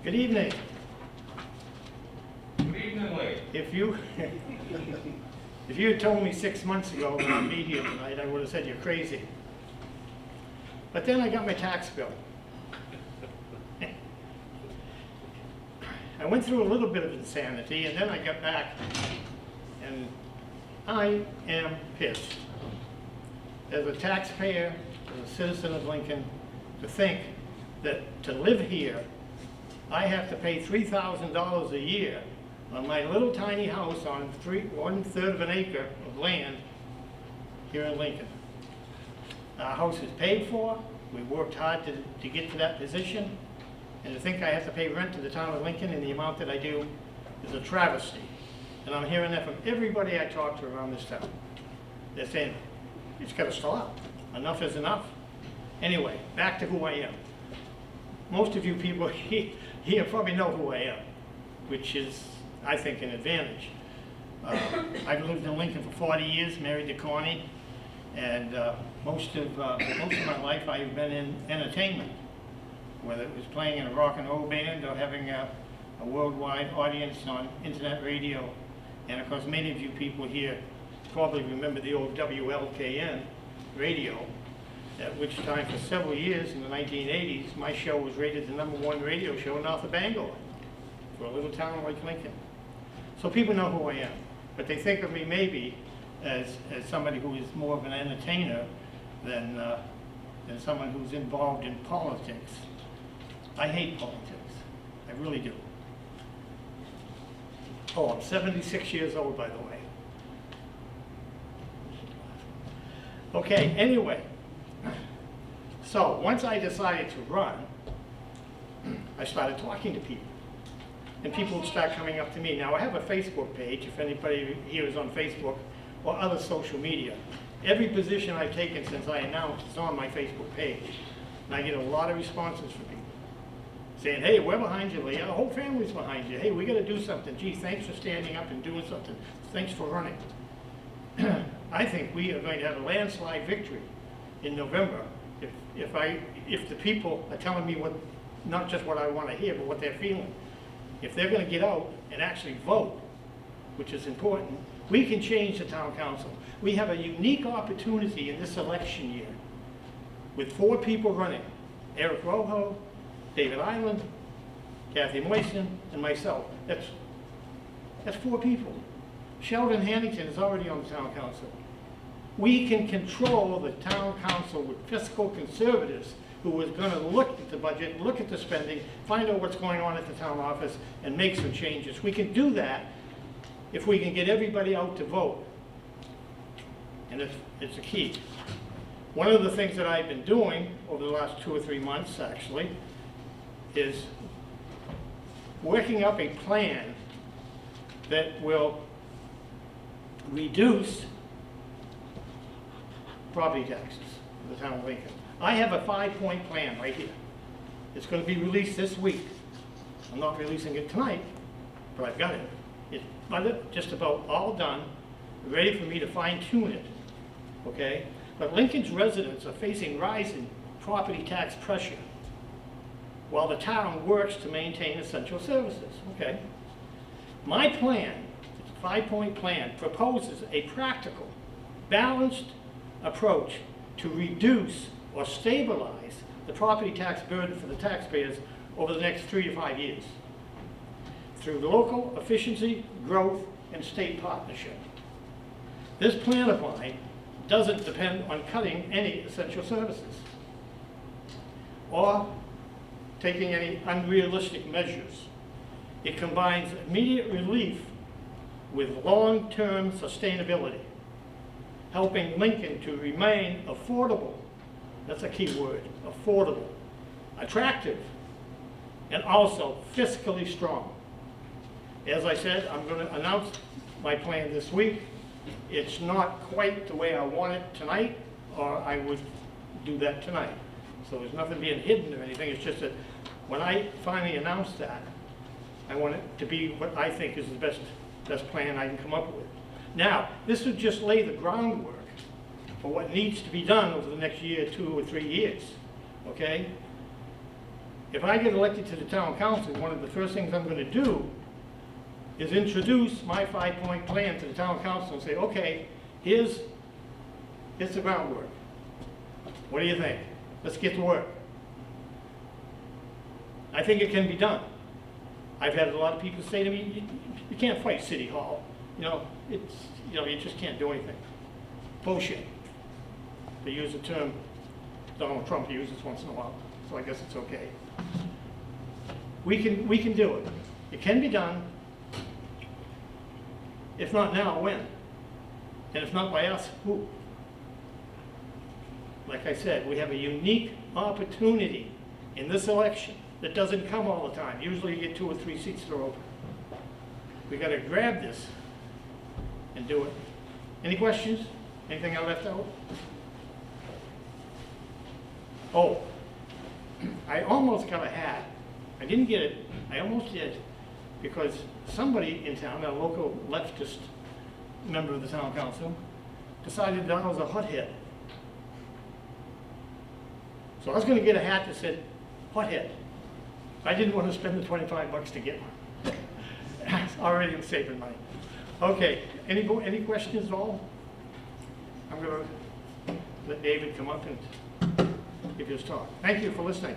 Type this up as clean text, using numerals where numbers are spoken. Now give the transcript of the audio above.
Good evening. Good evening, Lee. If you had told me 6 months ago that I'd be here tonight, I would have said you're crazy. But then I got my tax bill. I went through a little bit of insanity, and then I got back, and I am pissed. As a taxpayer, as a citizen of Lincoln, to think that to live here, I have to pay $3,000 a year on my little tiny house on 1/3 of an acre of land here in Lincoln. Our house is paid for. We worked hard to get to that position. And to think I have to pay rent to the town of Lincoln in the amount that I do is a travesty. And I'm hearing that from everybody I talk to around this town. They're saying, it's got to stop. Enough is enough. Anyway, back to who I am. Most of you people here probably know who I am, which is, I think, an advantage. I've lived in Lincoln for 40 years, married to Connie, and most of my life I've been in entertainment, whether it was playing in a rock and roll band or having a worldwide audience on internet radio. And of course, many of you people here probably remember the old WLKN radio, at which time for several years in the 1980s, my show was rated the #1 radio show north of Bangor for a little town like Lincoln. So people know who I am, but they think of me maybe as somebody who is more of an entertainer than someone who's involved in politics. I hate politics. I really do. Oh, I'm 76 years old, by the way. Okay, anyway. So, once I decided to run, I started talking to people. And people would start coming up to me. Now, I have a Facebook page, if anybody here is on Facebook, or other social media. Every position I've taken since I announced is on my Facebook page. And I get a lot of responses from people saying, hey, we're behind you, Lee. Our whole family's behind you. Hey, we got to do something. Gee, thanks for standing up and doing something. Thanks for running. I think we are going to have a landslide victory in November if the people are telling me what, not just what I want to hear, but what they're feeling. If they're going to get out and actually vote, which is important, we can change the town council. We have a unique opportunity in this election year with 4 people running: Eric Rojo, David Island, Kathy Moisten, and myself. That's 4 people. Sheldon Hannington is already on the town council. We can control the town council with fiscal conservatives who is going to look at the budget, look at the spending, find out what's going on at the town office, and make some changes. We can do that if we can get everybody out to vote. And it's a key. One of the things that I've been doing over the last 2 or 3 months, actually, is working up a plan that will reduce property taxes for the town of Lincoln. I have a 5-point plan right here. It's going to be released this week. I'm not releasing it tonight, but I've got it. It's just about all done, ready for me to fine-tune it, okay? But Lincoln's residents are facing rising property tax pressure while the town works to maintain essential services, okay? My plan, it's a 5-point plan, proposes a practical, balanced approach to reduce or stabilize the property tax burden for the taxpayers over the next 3 to 5 years through local efficiency, growth, and state partnership. This plan of mine doesn't depend on cutting any essential services or taking any unrealistic measures. It combines immediate relief with long-term sustainability, helping Lincoln to remain affordable. That's a key word, affordable, attractive, and also fiscally strong. As I said, I'm going to announce my plan this week. It's not quite the way I want it tonight, or I would do that tonight. So there's nothing being hidden or anything. It's just that when I finally announce that, I want it to be what I think is the best plan I can come up with. Now, this would just lay the groundwork for what needs to be done over the next year, 2 or 3 years. okay? If I get elected to the town council, one of the first things I'm gonna do is introduce my 5-point plan to the town council and say, okay, here's the groundwork. What do you think? Let's get to work. I think it can be done. I've had a lot of people say to me, you can't fight City Hall. You know, you just can't do anything. Bullshit. They use the term Donald Trump uses once in a while, so I guess it's okay. We can do it. It can be done. If not now, when? And if not by us, who? Like I said, we have a unique opportunity in this election that doesn't come all the time. Usually you get 2 or 3 seats that are open. We got to grab this and do it. Any questions? Anything I left out? Oh, I almost got a hat. I didn't get it. I almost did, because somebody in town, a local leftist member of the town council, decided that I was a hothead. So I was going to get a hat that said hothead. I didn't want to spend the $25 to get one. Already I'm saving money. Okay, any questions at all? I'm going to let David come up and give his talk. Thank you for listening.